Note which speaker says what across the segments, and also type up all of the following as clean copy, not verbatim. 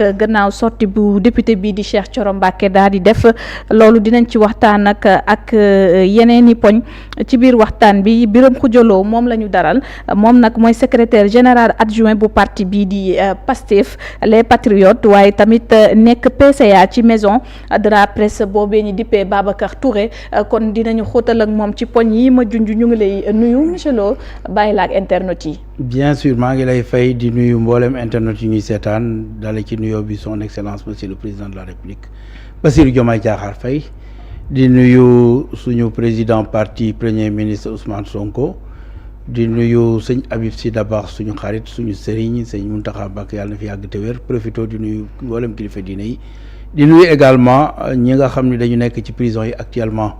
Speaker 1: gannaaw sorti bu député bii di Cheikh Thioro Mbacké daal di def loolu dinañ ci waxtaan ak yeneen i poñ ci biir waxtaan bi Birame Khoudia Lo moom la ñu daral moom nag mooy secrétaire général adjoint bu parti bii di Pastef les Patriotes waaye tamit nekk PCA ci maison de la presse boobee ñu dippee Babacar Touré kon dinañu xóotal ak moom ci poñ yi ma junj ñu ngi lay nuyu monsieur Lo bàyyi la ak internet yi.
Speaker 2: bien sûr maa ngi lay fay di nuyu mboolem internet yi ñuy seetaan dala ci nuyoo bi son excellence monsieur le président de la république Bassirou Diomaye Diakhar Faye di nuyu suñu président parti premier ministre Ousmane Sonko di nuyu sëñ Habib Sy Dabakh suñu xarit suñu sëriñ sëñ Mountakha Mbacké yàlla na fi yàgg te wér profito di nuyu mboolem kilifa diine yi di nuyu également ñi nga xam ne dañu nekk ci prison yi actuellement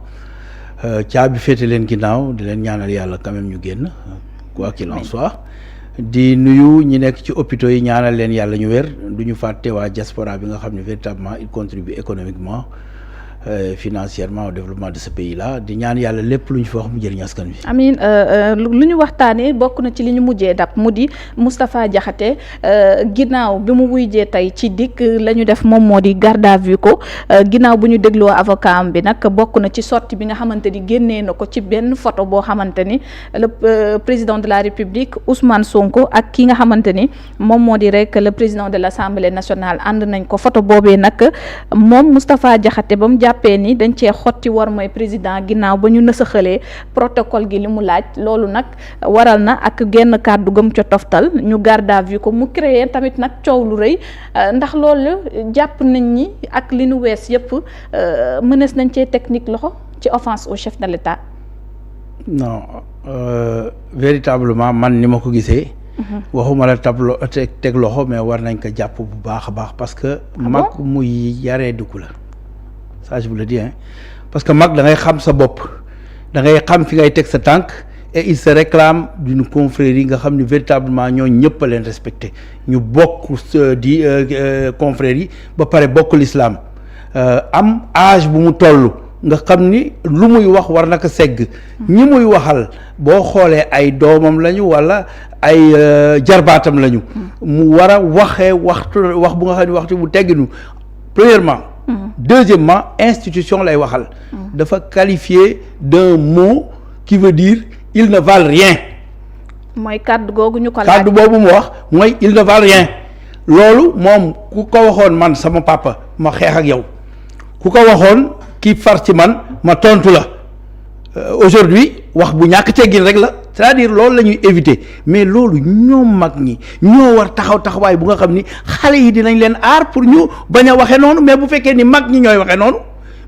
Speaker 2: caabi féete leen ginnaaw di leen ñaanal yàlla quand même ñu génn quoi qu'il en soit di nuyu ñi nekk ci hôpitaux yi ñaanal leen yàlla ñu wér du ñu fàtte waa diaspora bi nga xam ne véritablement il contribue économiquement financièrement au développement de ce pays là di ñaan yàlla lépp lu ñu fi wax mu jëriñ askan wi. amiin
Speaker 1: lu ñu waxtaanee bokk na ci li ñu mujjee dab mu di Moustapha Diakhaté ginnaaw bi mu wuyjee tey ci dikk la ñu def moom moo di garde à vue ko ginnaaw bu ñu dégloo avocat am bi nag bokk na ci sortie bi nga xamante ni génnee na ko ci benn photo boo xamante ni le président de la République Ousmane Sonko ak ki nga xamante ni moom moo di rek le président de l'Assemblée nationale ànd nañ ko photo boobee nag moom Moustapha Diakhaté ba mu jàppee ni dañ cee xotti war mooy président ginnaaw ba ñu nësaxalee protocole gi li mu laaj loolu nag waral na ak genn kàddu gëm ca toftal ñu garde à vue ko mu créé tamit nag coow lu rëy ndax loolu jàpp nañ ni ak li nu wees yëpp mënees nañ cee technique loxo ci offense au chef de l'État.
Speaker 2: non véritablement man ni ma ko gisee. waxuma la tablo teg loxo mais war nañ ko jàpp bu baax a baax parce que. mag muy yaree dugg la. ça je vous le dis parce que mag da ngay xam sa bopp da ngay xam fi ngay teg sa tànk et il se réclame d'une confrérie nga xam ni véritablement ñoo ñëpp a leen respecté ñu bokk di confrérie yi ba pare bokk l'islam am âge bu mu toll nga xam ni lu muy wax war na ko segg ñi muy waxal boo xoolee ay doomam lañu wala ay jarbaatam lañu mu war a waxee wax bu nga xam ni waxtu bu tegginu premièrement deuxièmement institution lay waxal dafa qualifié d'un mot qui veut dire ils ne valent rien
Speaker 1: mooy kàddu googu ñu ko laaj
Speaker 2: kàddu boobu mu wax mooy ils ne valent rien loolu moom ku ko waxoon man sama papa ma xeex ak yow ku ko waxoon ki far ci man ma tontu la aujourd'hui wax bu ñàkk teggin rek la c'est-à-dire loolu la ñuy éviter mais loolu ñoom mag ñi ñoo war taxawaay bu nga xam ni xale yi dinañ leen aar pour ñu bañ a waxee noonu mais bu fekkee ni mag ñi ñooy waxee noonu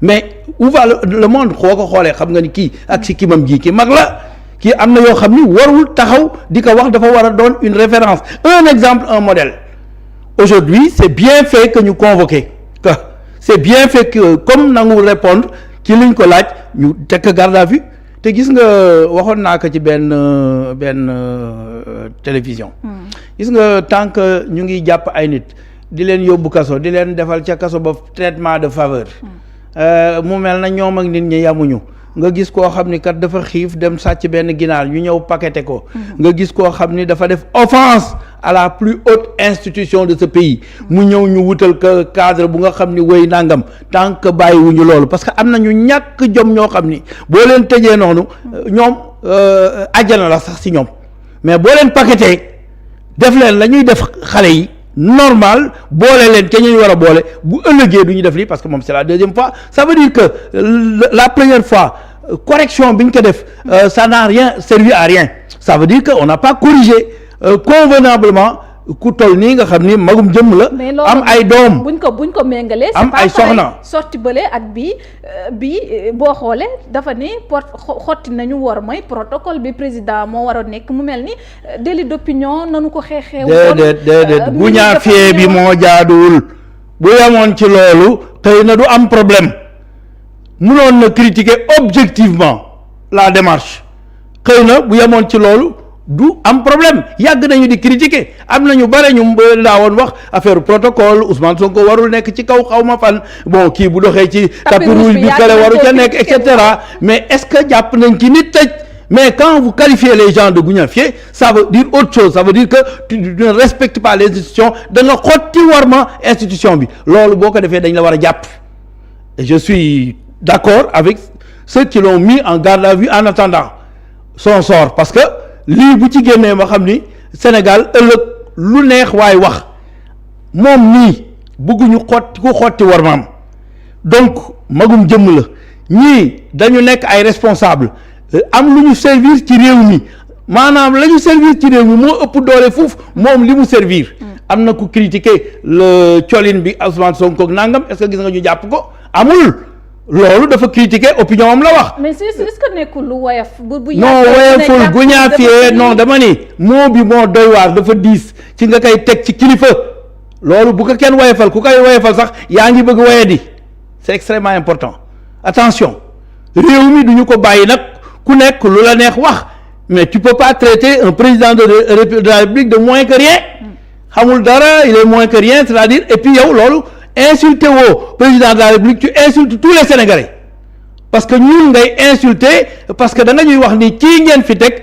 Speaker 2: mais où va le monde xoo ko xoolee xam nga ni kii ak si kimam ji ki mag la kii am na yoo xam ni warul taxaw di ko wax dafa war a doon une référence un exemple un modèle aujourd'hui c'est bien fait que ñu convoqué que c'est bien fait que comme nangu répondre ci liñ ko laaj ñu tekk garde à vue te gis nga waxoon naa ko ci benn télévision gis nga tant que ñu ngi jàpp ay nit di leen yóbbu kaso di leen defal ca kaso ba traitement de faveur mu mel na ñoom ak nit ñi yamuñu nga gis koo xam ni kat dafa xiif dem sàcc benn ginaar ñu ñëw paqueté ko nga gis koo xam ni dafa def offense à la plus haute institution de ce pays mu ñëw ñu wutal ko cadre bu nga xam ni wéy nangam tant que bàyyiwuñu loolu parce que am na ñu ñàkk jom ñoo xam ni boo leen tëjee noonu ñoom àjjana la sax si ñoom mais boo leen paqueté def leen la ñuy def xale yi normal boole leen ca ñuy war a boole bu ëllëgee du ñu def lii parce que moom c'est la deuxième fois ça veut dire que la première fois correction bi ñu ko def ça n'a rien servi à rien ça veut dire que on n'a pas corrigé convenablement ku toll nii nga xam ni magum jëmm la am ay doom
Speaker 1: buñ ko méngalee
Speaker 2: am ay soxna
Speaker 1: sorti bële ak bii boo xoolee dafa ni xotti nañu war mooy protocole bi président moo war a nekk mu mel ni délit d'opinion nanu ko xeexee
Speaker 2: déedéet bu ñaa fee bi moo jaaduwul bu yemoon ci loolu xëy na du am problème mënoon na critiquer objectivement la démarche xëy na bu yemoon ci loolu du am problème yàgg nañu di critiquer am nañu bare ñu daawoon wax affaire protocole Ousmane Sonko warul nekk ci kaw xaw ma fan bon kii bu doxee ci tapis rouge bi kale waru ca nekk et cetera mais est-ce que jàpp nañ ci nit tëj mais quand vous qualifiez les gens de guñafier ça veut dire autre chose, ça veut dire que tu ne respectes pas les institutions, da nga xotti warma institution bi loolu boo ko defee dañ la war a jàpp. Et je suis d'accord avec ceux qui l'ont mis en garde à vue en attendant son sort, parce que lii bu ci génnee ma xam ni Sénégal ëllëg lu neex waay wax moom nii bëgguñu xotti warmaam. Donc magum jëmm la ñii dañu nekk ay responsable am lu ñu servir ci réew mi maanaam la ñu servir ci réew mi moo ëpp doole fuuf moom li mu servir. am na ku critiquer le colin bi Ousmane Sonko nangam est-ce que gis nga ñu jàpp ko amul loolu dafa critiquer opinion am la wax.
Speaker 1: mais est-ce que nekkul lu woyof bu
Speaker 2: non woyoful guñaafiyee non dama ni moo bi moo doy waar dafa diis ci nga koy teg ci kilifa loolu bu ko kenn woyofal ku koy woyofal sax yaa ngi bëgg woye di c'est extrêmement important attention réew mi du ñu ko bàyyi nag ku nekk lu la neex wax mais tu peux pas traiter un président de la République de moins que rien xamul dara il est moins que rien c'est-à-dire et puis yow loolu insulter woo président de la République tu insultes tous les Sénégalais parce que ñun ngay insulter parce que da nga ñuy wax ni kii ngeen fi teg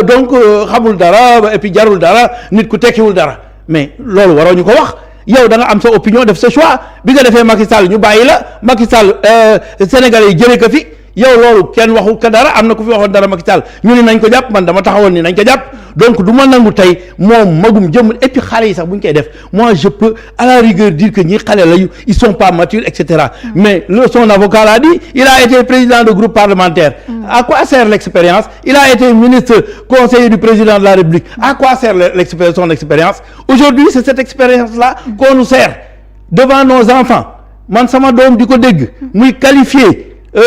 Speaker 2: donc xamul dara et puis jarul dara nit ku tekkiwul dara mais loolu waroo ñu ko wax. yow da nga am sa opinion def sa choix bi nga defee Macky Sall ñu bàyyi la Macky Sall Sénégalais yi jëlee ko fi yow loolu kenn waxu ko dara am na ku fi waxoon dara Macky Sall ñu ne nañ ko jàpp man dama taxawoon ni nañ ko jàpp donc du ma nangu tey moom magum jëm et puis xale yi sax bu ñu koy def moi je peux à la rigueur dire que ñi xale lañu ils sont pas matures et cetera mais son avocat l'a dit il a été président de groupe parlementaire à quoi sert l'expérience il a été ministre conseiller du président de la République à quoi sert son expérience aujourd'hui c'est cette expérience-là qu'on nous sert devant nos enfants man sama doom di ko dégg muy qualifier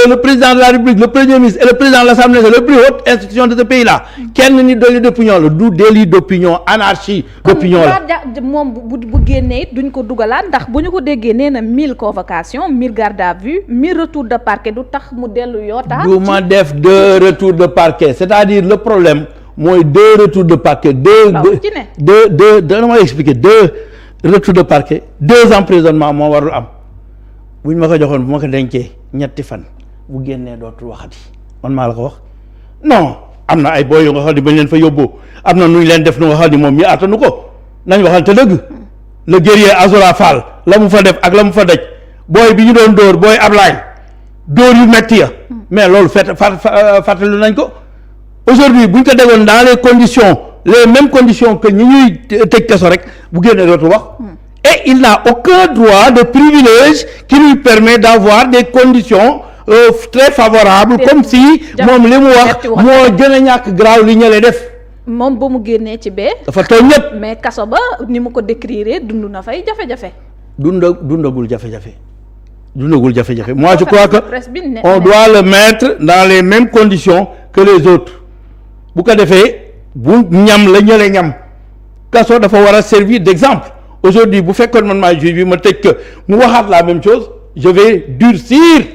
Speaker 2: le président de la République le premier ministre et le président de l'Assemblée nationale, la plus haute institution de ce pays-là kenn ni délit d'opinion la du délit d'opinion anarchie d'opinion la
Speaker 1: moom bu génnee duñ ko dugalaat ndax bu ñu ko déggee nee na 1000 convocations 1000 garde à vue 1000 retours de parquet du tax mu dellu yoota
Speaker 2: du ma def 2 retours de parquet c'est-à-dire le problème mooy 2 retours de parquet dama expliquer 2 retours de parquet 2 emprisonnements moo warul am bu ñu ma ko joxoon bu ma ko dencee ñetti fan bu génnee dootul waxati man maa la ko wax non am na ay booy yu nga xam ne bañ leen fa yóbboo am na nu ñu leen def nu nga xam ne moom mi attanu ko nañ waxal te dëgg le guerrier Azoura Fall la mu fa def ak la mu fa daj booy bi ñu doon dóor booy Ablaye dóor yu metti ya mais loolu fàttali nañ ko aujourd'hui bu ñu ko degoon dans les mêmes conditions que ñi ñuy tëj kaso rek bu génnee dootul wax et il n'a aucun droit de privilège qui lui permet d'avoir des conditions très favorables comme si moom li mu wax moo gën a ñàkk graaw li ñële def
Speaker 1: moom ba mu génnee ci bee
Speaker 2: dafa tooñ ñëpp
Speaker 1: mais kaso ba ni mu ko décrire dund na fay jafe-jafe
Speaker 2: dundagul jafe-jafe moi je crois que on doit le mettre dans les mêmes conditions que les autres bu ko defee bu ñam la ñële ñam kaso dafa war a servir d'exemple aujourd'hui bu fekkoon man maa juge bi ma tëj que mu waxaat la même chose je vais durcir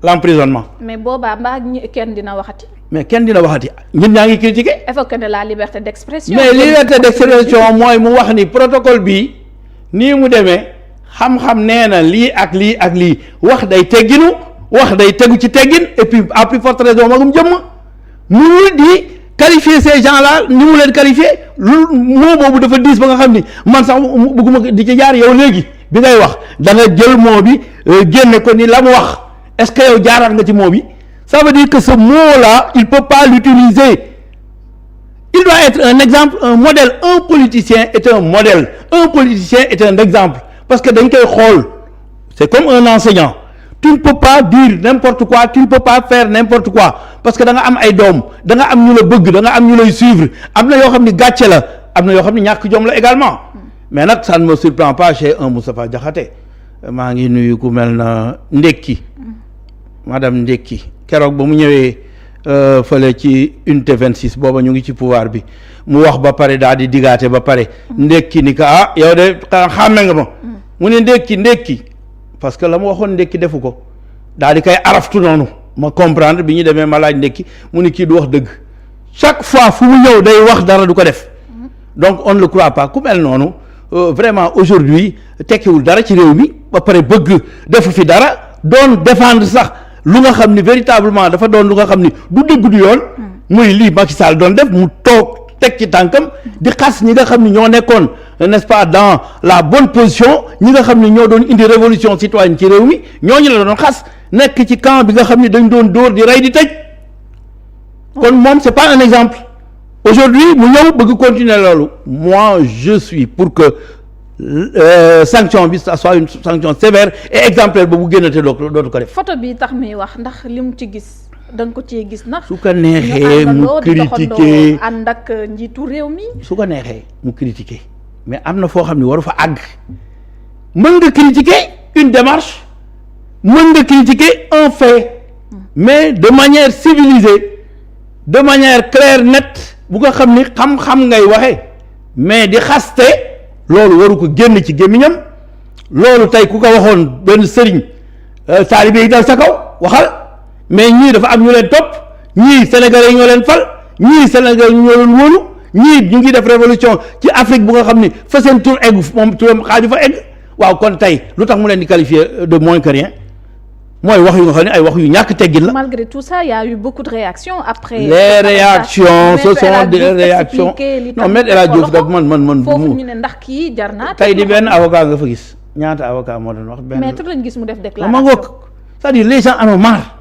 Speaker 2: l'emprisonnement.
Speaker 1: mais boobaa mbaa kenn dina waxati.
Speaker 2: mais kenn dina waxati ñun ñaa ngi critiquer.
Speaker 1: évoqué na la liberté d'expression.
Speaker 2: mais liberté d'expression mooy mu wax ni protocole bi nii mu demee xam-xam nee na lii ak lii ak lii wax day tegginu wax day tegu ci teggin et puis à plus forte raison magum jëmm mu di qualifier ces gens-là ni mu leen qualifier lu moo boobu dafa diis ba nga xam ni man sax bëgguma di ci jaar yow léegi bi ngay wax da nga jël moo bi génne ko ni la mu wax est-ce que yow jaaraat nga ci moo bi ça veut dire que ce mot-là il peut pas l'utiliser il doit être un exemple un modèle un politicien est un modèle un politicien est un exemple parce que dañ koy xool c'est comme un enseignant tu ne peux pas dire n'importe quoi tu ne peux pas faire n'importe quoi parce que da nga am ay doom da nga am ñu la bëgg da nga am ñu lay suivre am na yoo xam ni gàcce la am na yoo xam ni ñàkk jom la également mais nag ça ne me surprend pas chez un Moustapha Diakhaté maa ngi nuyu ku mel na Ndekki madame Ndekki keroog ba mu ñëwee fële ci unité 26 booba ñu ngi ci pouvoir bi mu wax ba pare daal di digaate ba pare Ndekki ni ka yow de xàmme nga ma mu ne Ndekki parce que la mu waxoon Ndekki defu ko daal di koy araftu noonu ma comprendre bi ñu demee ma laaj Ndekki mu ni kii du wax dëgg chaque fois fu mu ñëw day wax dara du ko def donc on ne le croit pas ku mel noonu vraiment aujourd'hui tekkiwul dara ci réew mi ba pare bëgg defu fi dara doon défendre sax lu nga xam ni véritablement dafa doon lu nga xam ni du dëgg du yoon muy lii Macky Sall doon def mu toog teg ci tànkam di xas ñi nga xam ne ñoo nekkoon n'est-ce pas dans la bonne position ñi nga xam ne ñoo doon indi révolution citoyenne ci réew mi ñooñu la doon xas nekk ci camp bi nga xam ne dañ doon dóor di rey di tëj kon moom c'est pas un exemple aujourd'hui mu ñëw bëgg continuer loolu moi je suis pour que sanction bi ça soit une sanction sévère et exemplaire ba bu génnate dootu ko def.
Speaker 1: photo bi tax muy wax ndax li mu ci gis da nga ko cee gis ndax.
Speaker 2: su ko neexee mu critiquer
Speaker 1: ànd ak njiitu réew mi.
Speaker 2: su ko neexee mu critiquer mais am na foo xam ne waru fa àgg mën nga critiquer une démarche mën nga critiquer un fait mais de manière civilisée de manière claire nette bu nga xam ni xam-xam ngay waxee mais di xaste loolu waru ko génn ci gémmiñam loolu tey ku ko waxoon benn sëriñ taalibe yi dal sa kaw waxal mais ñii dafa am ñu leen topp ñii sénégalais yi ñoo leen fal ñii sénégalais ñoo leen wóolu ñii ñu ngi def révolution ci Afrique bu nga xam ni fa seen tur eggu moom turam xaaju fa egg waaw kon tey lu tax mu leen di qualifier de moins que rien mooy wax yu nga xam ne ay wax yu ñàkk teggin la.
Speaker 1: Malgré tout ça, il y a eu beaucoup de réactions après.
Speaker 2: Les réactions ce sont des réactions non Maître El Hadji Diouf daf man
Speaker 1: foofu ñu ne ndax kii jar naa.
Speaker 2: tey di benn avocat nga fa gis ñaata avocat moo doon wax. benn
Speaker 1: maître lañ gis mu def déclaration.
Speaker 2: ma ngoog c'est-à-dire les gens en ont marre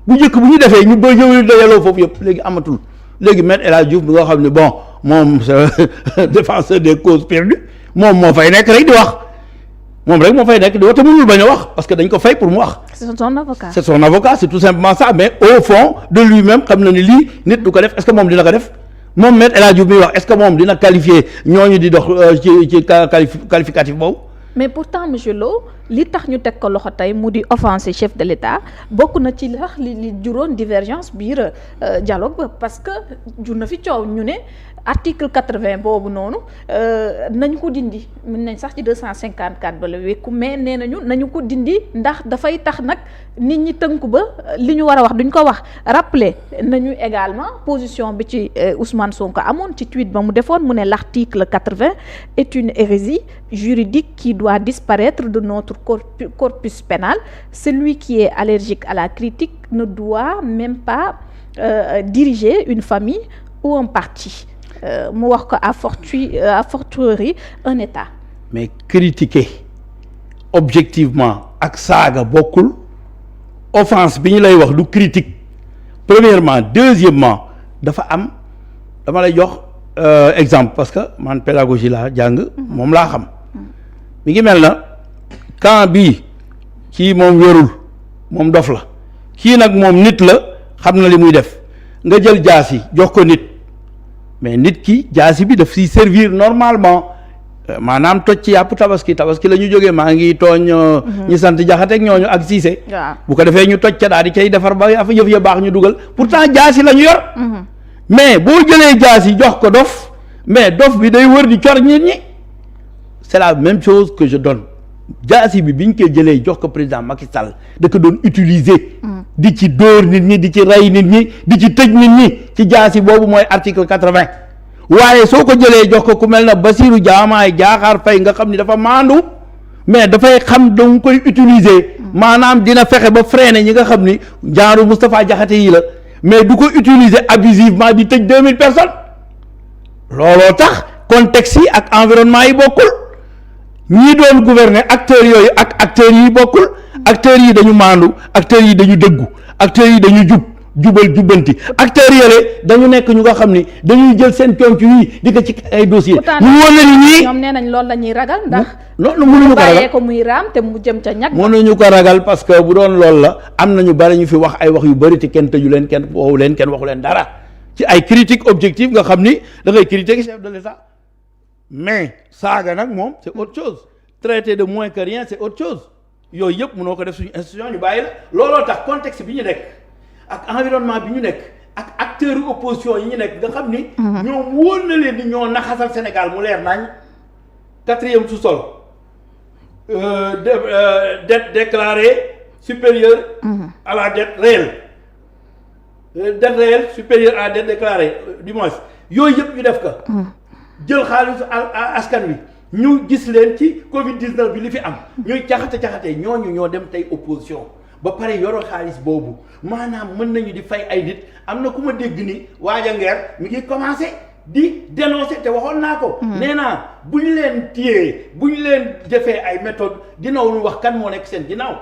Speaker 2: bu njëkk bu ñu defee ñu ba ñëw dajaloo foofu yëpp léegi amatul léegi Maître El Hadji Diouf bi nga xam ne bon moom c'est défenseur des causes perdues moom moo fay nekk rek di wax. moom rek moo fay nekk di wax te mënul bañ a wax parce que dañ ko fay pour mu wax.
Speaker 1: c'est son avocat.
Speaker 2: c'est son avocat c'est tout simplement ça mais au fond de lui-même xam na ni lii nit du ko def est-ce que moom dina ko def moom Maître El Hadji Diouf mi wax est-ce que moom dina qualifier ñooñu di dox ci qualificatif boobu.
Speaker 1: mais pourtant monsieur Lo li tax ñu teg ko loxo tey mu di offenser chef de l'État bokk na ci sax li juróon divergence biir dialogue ba parce que jur na fi coow ñu ne article 80 boobu noonu nañu ko dindi mën nañ sax ci 254 ba la wekku mais nee nañu ko dindi ndax dafay tax nag nit ñi tënku ba li ñu war a wax duñ ko wax rappeler nañu également position bi ci Ousmane Sonko amoon ci tweet ba mu defoon mu ne l'article 80 est une hérésie juridique qui doit disparaître de notre corpus pénal. Celui qui est allergique à la critique ne doit même pas diriger une famille ou un parti. Mu wax ko à fortiori un État.
Speaker 2: mais critiquer objectivement ak saaga bokkul offense bi ñu lay wax du critique premièrement deuxièmement dafa am dama lay jox exemple parce que man pédagogie laa jàng moom laa xam mi ngi mel na camp bii kii moom wérul moom dof la kii nag moom nit la xam na li muy def nga jël jaasi jox ko nit mais nit ki jaasi bi daf siy servir normalement maanaam toj ci yàpp tabaski la ñu jógee maa ngi tooñ ñi sant jaxateeg ñooñu ak siise bu ko defee ñu toj ca daal di cay defar ba yëf ya baax ñu dugal pourtant jaasi la ñu yor mais boo jëlee jaasi jox ko dof mais dof bi day wër di cor nit ñi c'est la même chose que je donne jaasi bi biñ koy jëlee jox ko président Macky Sall da ko doon utiliser di ci dóor nit ñi di ci rey nit ñi di ci tëj nit ñi ci jaasi boobu mooy article 80 waaye soo ko jëlee jox ko ku mel na Bassirou Diomaye Diakhar Faye nga xam ni dafa maandu mais dafay xam danga koy utiliser maanaam dina fexe ba freiner ñi nga xam ni genre Moustapha Diakhaté yi la mais du ko utiliser abusivement di tëj 2000 personnes looloo tax contexte yi ak environnement yi bokkul ñi doon gouverner acteurs yooyu ak acteurs yi bokkul acteurs yi dañu maandu acteurs yi dañu dëggu acteurs yi dañu jubal jubbanti acteurs yële dañu nekk ñu nga xam ni dañuy jël seen conc yi di ko ci ay dossiers. ñu woon na ni ñii
Speaker 1: ñoom nee nañ loolu la ñuy ragal ndax.
Speaker 2: loolu mënuñu ko ragal
Speaker 1: bàyyee ko muy raam te mu jëm ca ñag.
Speaker 2: mënuñu ko ragal parce que bu doon loolu la am na ñu bari ñu fi wax ay wax yu bari te kenn tëju leen kenn woowu leen kenn waxu leen dara ci ay critiques objectives nga xam ni da ngay critiquer chef de l'État mais saaga nag moom c'est autre chose traiter de moins que rien c'est autre chose yooyu yëpp mënoo ko def suñu institution ñu bàyyi la looloo tax contexte bi ñu nekk ak environnement bi ñu nekk ak acteurs opposition yi ñu nekk nga xam ni ñoom wóor na leen ni ñoo naxasal Sénégal mu leer nañ 4e sous-sol dette déclarée supérieure à la dette réelle dette réelle supérieure à la dette déclarée du moins yooyu yëpp ñu def ko jël xaalisu askan wi ñu gis leen ci Covid 19 bi li fi am ñuy caxate ñooñu ñoo dem tey opposition ba pare yoro xaalis boobu maanaam mën nañu di fay ay nit am na ku ma dégg ni waaja ngeer mi ngi commencé di dénoncer te waxoon naa ko. nee naa bu ñu leen téyee bu ñu leen defee ay méthode ginnaawul wax kan moo nekk seen ginnaaw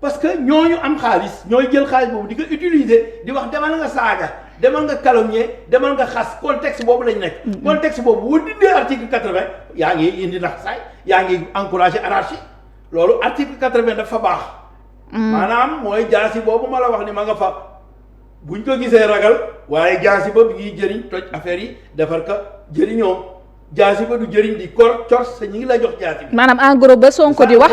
Speaker 2: parce que ñooñu am xaalis ñooy jël xaalis boobu di ko utiliser di wax demal nga saaga demal nga calomnier demal nga xas contexte boobu lañ nekk. contexte boobu bu dindee article 80 yaa ngi indi ndax saay yaa ngi encourager anarchie loolu article 80 dafa baax. maanaam mooy jaasi boobu ma la wax ni ma nga fa. buñ ko gisee ragal waaye jaasi ba bi ngi jëriñ toj affaire yi defar ka jëriñoo jaasi ba du jëriñ di cor sa ñi ngi la jox jaasi bi.
Speaker 1: maanaam en gros ba Sonko di wax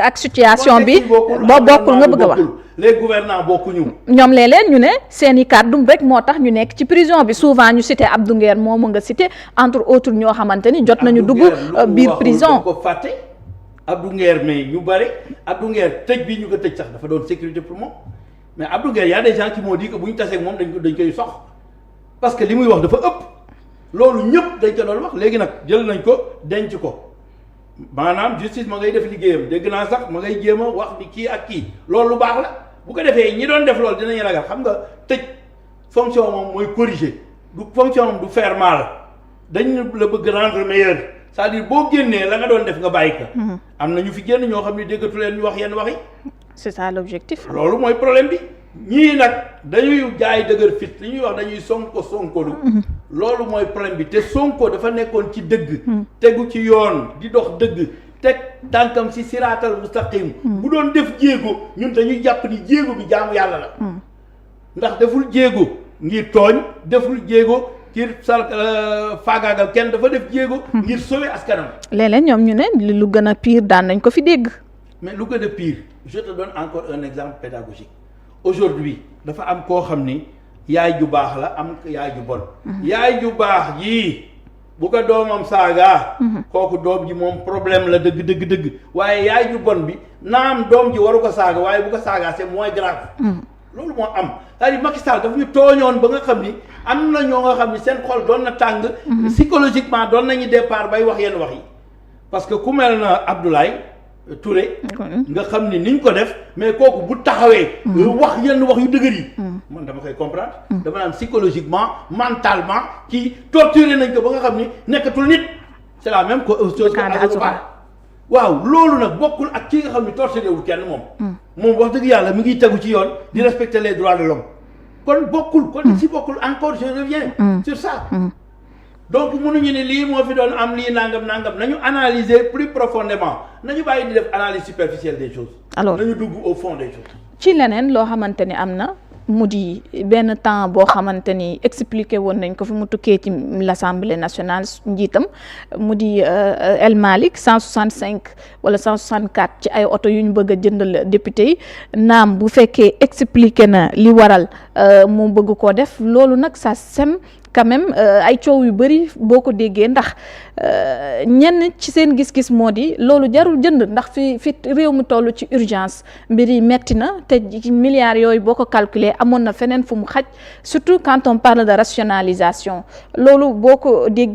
Speaker 1: ak situation bi boo bokkul nga bëgg a wax.
Speaker 2: les gouvernants bokkuñu.
Speaker 1: ñoom léeg-léeg ñu ne seen i kàddu rek moo tax ñu nekk ci prison bi souvent ñu cité Abdou Nguer moomu nga cité entre autres ñoo xamante ni jot nañu dugg biir prison.
Speaker 2: ko fàtte Abdou Nguer mais ñu bëri Abdou Nguer tëj bi ñu ko tëj sax dafa doon sécurité pour moom. mais Abdou Nguer y a des gens qui m'ont dit que bu ñu tasee ak moom dañ koy sox parce que li muy wax dafa ëpp loolu ñëpp dañ ko doon wax léegi nag jël nañ ko denc ko maanaam justice ma ngay def liggéeyam dégg naa sax ma ngay jéem a wax ni kii ak kii loolu lu baax la bu ko defee ñi doon def loolu dinañu ragal xam nga tëj fonction moom mooy corriger du fonction moom du faire mal dañ la bëgg rendre meilleur c'est-à-dire boo génnee la nga doon def nga bàyyi ko. am na ñu fi génn ñoo xam ne déggatu leen ñu wax yenn wax yi.
Speaker 1: c'est ça l'objectif.
Speaker 2: loolu mooy problème bi ñii nag dañuy jaay dëgër fit li ñuy wax dañuy sonkolu loolu mooy problème bi te Sonko dafa nekkoon ci dëgg tegu ci yoon di dox dëgg teg tànkam si siraatal mustaqim bu doon def jéego ñun dañuy jàpp ni jéego bi jaamu yàlla la ndax deful jéego ngir tooñ deful jéego ngir faagaagal kenn dafa def jéego ngir sauver askanam.
Speaker 1: léeg-léeg ñoom ñu ne lu gën a pire daan nañ ko fi dégg.
Speaker 2: mais lu gën a pire je te donne encore un exemple pédagogique aujourd'hui dafa am koo xam ni yaay ju baax la am yaay ju bon. yaay ju baax yii bu ko doomam saagaa. kooku doom ji moom problème la dëgg. waaye yaay ju bon bi naam doom ji waru ko saaga waaye bu ko saagaa c'est moins grave. loolu moo am c'est-à-dire Macky Sall dafa ñu tooñoon ba nga xam ni am na ñoo nga xam ni seen xol doon na tàng. psychologiquement doon nañu départ bay wax yenn wax yi parce que ku mel na Abdoulaye Touré. nga xam ni niñ ko def mais kooku bu taxawee. wax yenn wax yu dëgër yi. man dama koy comprendre. dama naan psychologiquement mentalement kii torturé nañ ko ba nga xam ni nekkatul nit. c'est la même chose que waaw loolu nag bokkul ak ki nga xam ni torturé wul kenn moom. moom wax dëgg yàlla mi ngi tegu ci yoon di respecter les droits de l'homme kon bokkul kon si bokkul encore je reviens sur ça. donc mënuñu ne lii moo fi doon am lii nangam nañu analyser plus profondément nañu bàyyi di def analyse superficielle des choses. alors nañu dugg au fond des choses.
Speaker 1: ci leneen loo xamante ni am na mu di benn temps boo xamante ni expliqué woon nañ ko fi mu tukkee ci l'Assemblée nationale njiitam mu di El Malick 165 wala 164 ci ay oto yu ñu bëgg a jëndal député yi naam bu fekkee expliqué na li waral mu bëgg koo def loolu nag ça sème quand même ay coow yu bëri boo ko déggee ndax ñenn ci seen gis-gis moo di loolu jarul jënd ndax fi réew mi toll ci urgence mbir yi metti na te milliards yooyu boo ko calculer amoon na feneen fu mu xaj surtout quand on parle de rationalisation loolu boo ko déggee